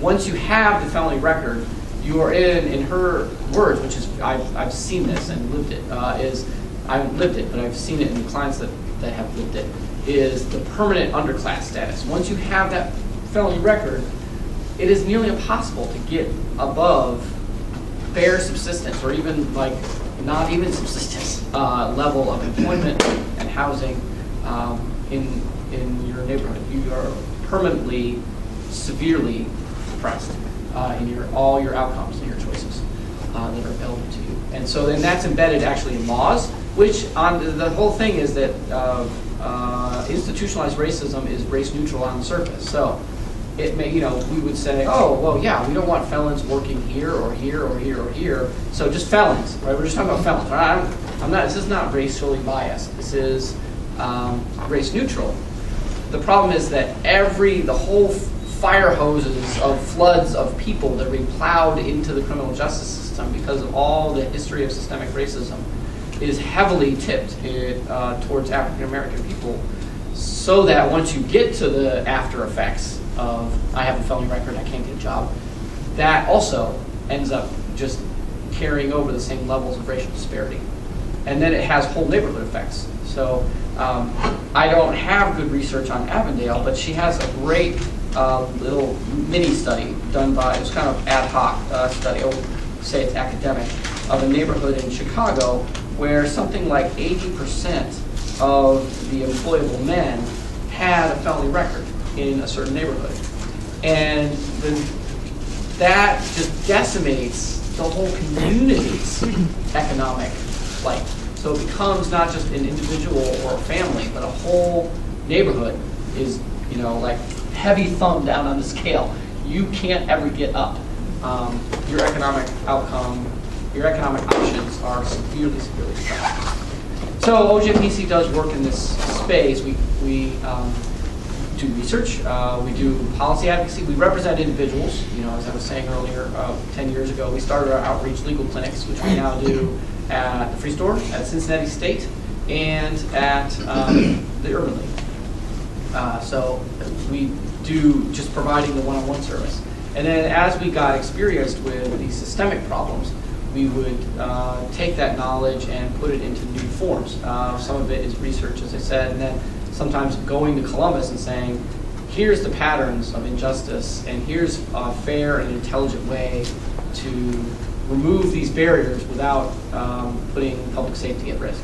once you have the felony record, you are in her words, which is, I've seen this and lived it, I haven't lived it, but I've seen it in the clients that have lived it, is the permanent underclass status. Once you have that felony record, it is nearly impossible to get above bare subsistence, or even like not even subsistence level of employment and housing in your neighborhood. You are permanently, severely depressed in all your outcomes and your choices that are available to you. And so then that's embedded actually in laws, which on the whole thing is that institutionalized racism is race neutral on the surface. So it may, we would say, oh, well, yeah, we don't want felons working here or here or here or here. So just felons, right? We're just talking about felons. Right? This is not racially biased. This is race neutral. The problem is that the whole fire hoses of floods of people that are being plowed into the criminal justice system because of all the history of systemic racism is heavily tipped towards African American people, so that once you get to the after effects of I have a felony record, I can't get a job, that also ends up just carrying over the same levels of racial disparity. And then it has whole neighborhood effects. So I don't have good research on Avondale, but she has a great little mini study done by, it was kind of ad hoc study, I would say it's academic, of a neighborhood in Chicago where something like 80% of the employable men had a felony record in a certain neighborhood. And that just decimates the whole community's economic life. So it becomes not just an individual or a family, but a whole neighborhood is, like heavy thumb down on the scale. You can't ever get up. Your economic outcome, your economic options are severely, severely affected. So OJPC does work in this space. We do research, we do policy advocacy, we represent individuals. As I was saying earlier, 10 years ago, we started our outreach legal clinics, which we now do at the Free Store, at Cincinnati State, and at the Urban League. So we do just providing the one-on-one service. And then as we got experienced with these systemic problems, we would take that knowledge and put it into new forms. Some of it is research, as I said, and then sometimes going to Columbus and saying, here's the patterns of injustice, and here's a fair and intelligent way to remove these barriers without putting public safety at risk.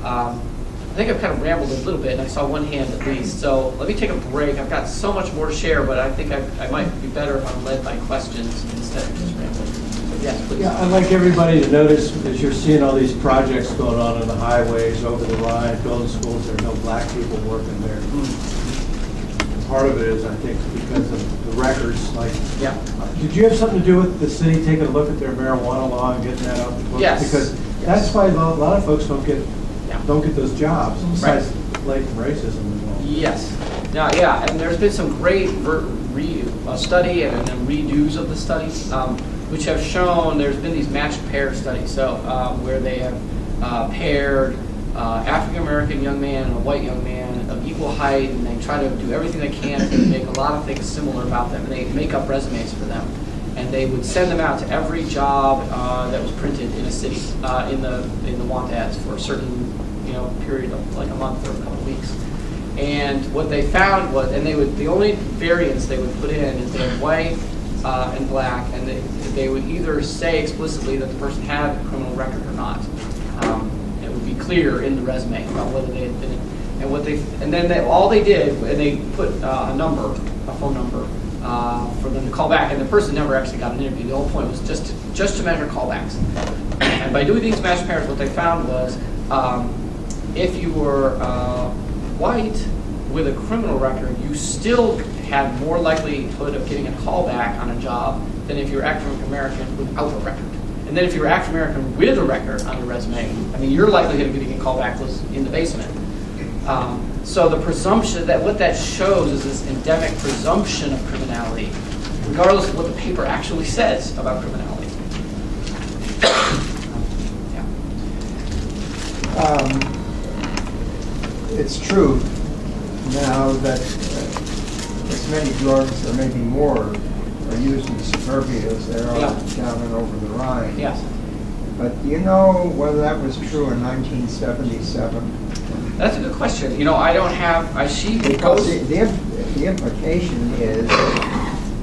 I think I've kind of rambled a little bit, and I saw one hand at least. So let me take a break. I've got so much more to share, but I think I might be better if I'm led by questions instead of just rambling. So yes, please. Yeah, I'd like everybody to notice as you're seeing all these projects going on the highways, over the Rhine, building schools, there are no black people working there. And part of it is, I think, because of the records. Like, yeah. Did you have something to do with the city taking a look at their marijuana law and getting that out the books? Yes. Because that's why a lot of folks don't get those jobs, besides blatant racism as well. Yes. Now, yeah, and there's been some great study and then redos of the studies, which have shown there's been these matched pair studies, so where they have paired African-American young man and a white young man of equal height, and they try to do everything they can to make a lot of things similar about them, and they make up resumes for them. And they would send them out to every job that was printed in a city in the want ads for a certain period of like a month or a couple of weeks. And what they found was, and the only variance they would put in is they had white and black, and they would either say explicitly that the person had a criminal record or not. It would be clear in the resume about whether they had been. And then all they did, and they put a phone number for them to call back, and the person never actually got an interview. The whole point was just to measure callbacks. And by doing these matched pairs, what they found was if you were white with a criminal record, you still had more likelihood of getting a callback on a job than if you were African American without a record. And then if you were African American with a record on your resume, your likelihood of getting a callback was in the basement. So the presumption that what that shows is this endemic presumption of criminality, regardless of what the paper actually says about criminality. It's true now that it's as many drugs, or maybe more, are used in suburbia as there are down and over the Rhine. Yes. But do you know whether that was true in 1977? That's a good question. You know, I don't have, I see Because the implication is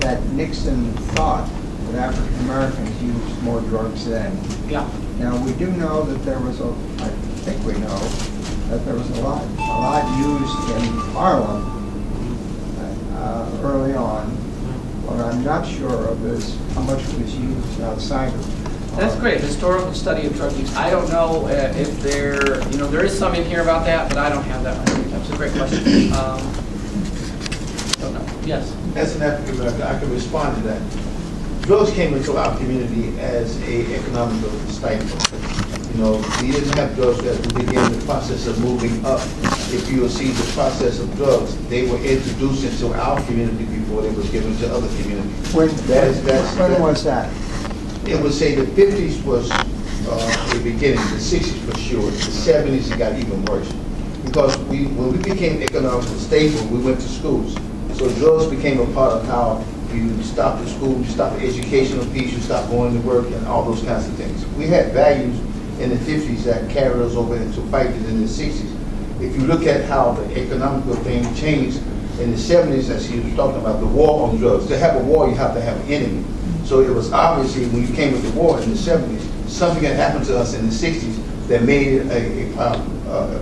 that Nixon thought that African Americans used more drugs then. Yeah. Now, we do know that there was I think we know, that there was a lot used in Harlem early on. What I'm not sure of is how much was used outside of That's great. Historical study of drug use. I don't know if there, you know, there is some in here about that, but I don't have that one. That's a great question. Don't know. Yes. As an African American, I can respond to that. Drugs came into our community as a economical stifle. You know, we didn't have drugs that began the process of moving up. If you will see the process of drugs, they were introduced into our community before they were given to other communities. When was that? It would say the 50s was the beginning, the 60s for sure, the 70s it got even worse. Because when we became economically stable, we went to schools. So drugs became a part of how you stopped the school, you stopped the educational piece, you stopped going to work and all those kinds of things. We had values in the 50s that carried us over into fighting in the 60s. If you look at how the economical thing changed in the 70s, as he was talking about, the war on drugs. To have a war, you have to have an enemy. So it was obviously when you came with the war in the 70s, something had happened to us in the 60s that made it a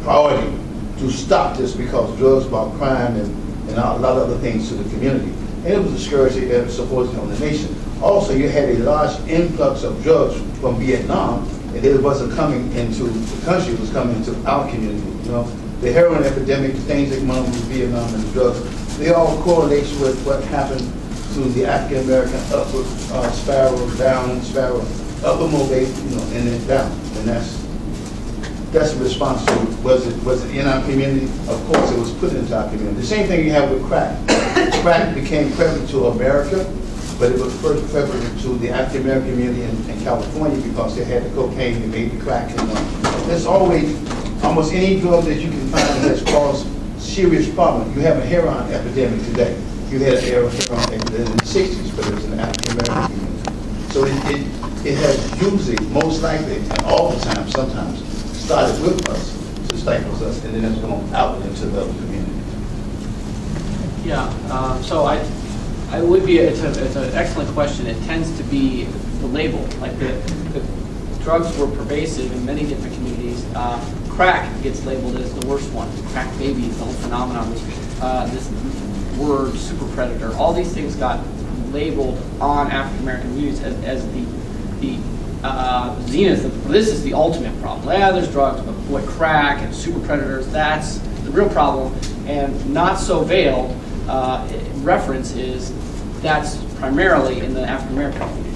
priority to stop this because drugs brought crime and a lot of other things to the community. And it was a scourge that supported on the nation. Also, you had a large influx of drugs from Vietnam, and it wasn't coming into the country, it was coming into our community. You know, the heroin epidemic, the things that come out with Vietnam and the drugs, they all correlate with what happened to the African American upward spiral, down spiral, upper mobility, you know, and then down. And that's the response to it. Was it in our community? Of course, it was put into our community. The same thing you have with crack. Crack became prevalent to America, but it was first prevalent to the African American community in California because they had the cocaine and made the crack. And there's always, almost any drug that you can find that's caused serious problems. You have a heroin epidemic today. You had a heroin epidemic in the 60s, but it was in the African American community. So it has usually, most likely, and all the time, sometimes, started with us to stifle us, and then it's gone out into the other communities. Yeah. So I would be. It's an excellent question. It tends to be the label, like the drugs were pervasive in many different communities. Crack gets labeled as the worst one. Crack babies, the whole phenomenon. This word, super predator. All these things got labeled on African American communities as the zenith of this is the ultimate problem. Yeah, there's drugs, but boy, crack and super predators, that's the real problem. And not so veiled reference is that's primarily in the African American community.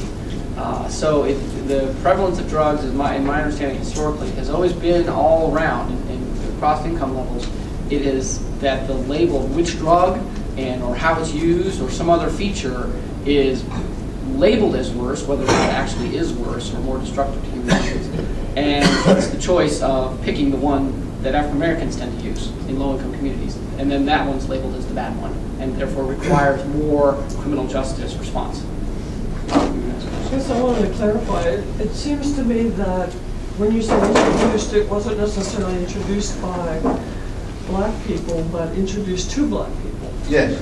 So the prevalence of drugs, in my understanding historically, has always been all around and across income levels. It is that the label of which drug or how it's used or some other feature is labeled as worse, whether or not it actually is worse or more destructive to human beings. And it's the choice of picking the one that African Americans tend to use in low-income communities. And then that one's labeled as the bad one, and therefore requires more criminal justice response. Yes, I wanted to clarify. It seems to me that when you say introduced, it wasn't necessarily introduced by black people, but introduced to black people. Yes,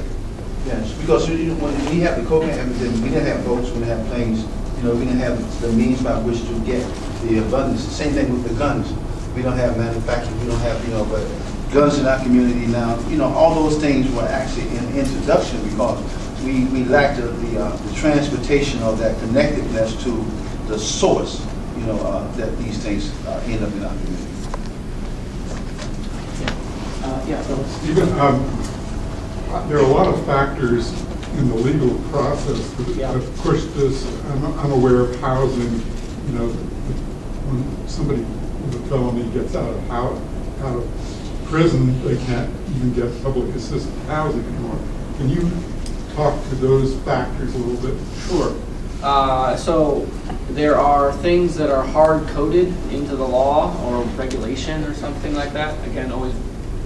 yes, because when we have the cocaine epidemic, we didn't have boats, we didn't have planes, you know, we didn't have the means by which to get the abundance. The same thing with the guns. We don't have manufacturing, we don't have, you know, but guns in our community now, you know, all those things were actually in introduction because we lacked the transportation of that connectedness to the source, you know, that these things end up in our community. Even, there are a lot of factors in the legal process. Of course, this, I'm unaware of housing. You know, when somebody with a felony gets out of prison, they can't even get public assisted housing anymore. Can you talk to those factors a little bit? Sure. So there are things that are hard-coded into the law or regulation or something like that. Again, always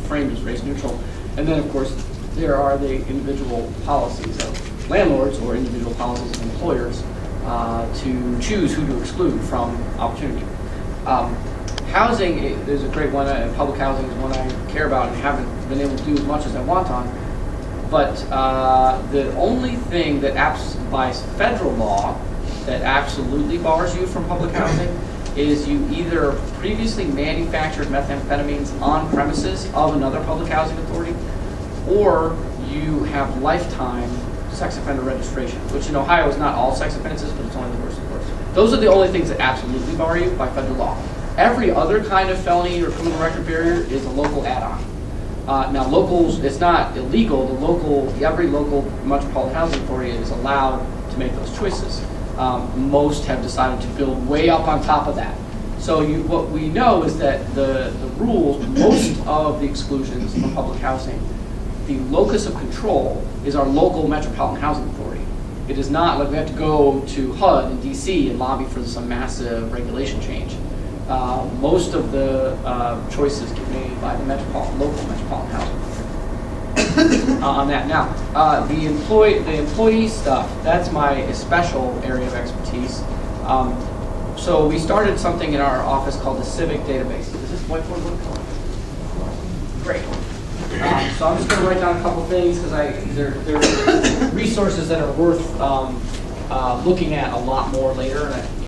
framed as race neutral. And then, of course, there are the individual policies of landlords or individual policies of employers to choose who to exclude from opportunity. Housing, there's a great one, public housing is one I care about and haven't been able to do as much as I want on. But the only thing that by federal law that absolutely bars you from public housing is you either previously manufactured methamphetamines on premises of another public housing authority, or you have lifetime sex offender registration, which in Ohio is not all sex offenses, but it's only the worst of the worst. Those are the only things that absolutely bar you by federal law. Every other kind of felony or criminal record barrier is a local add-on. Now, locals, it's not illegal. Every local metropolitan housing authority is allowed to make those choices. Most have decided to build way up on top of that. So what we know is that the rules, most of the exclusions from public housing, the locus of control is our local metropolitan housing authority. It is not like we have to go to HUD in DC and lobby for some massive regulation change. Most of the choices get made by the local metropolitan housing authority. On that now, the employee stuff, that's my special area of expertise. So we started something in our office called the Civic Database. Is this whiteboard one color? Great. So I'm just going to write down a couple things because there are resources that are worth looking at a lot more later. And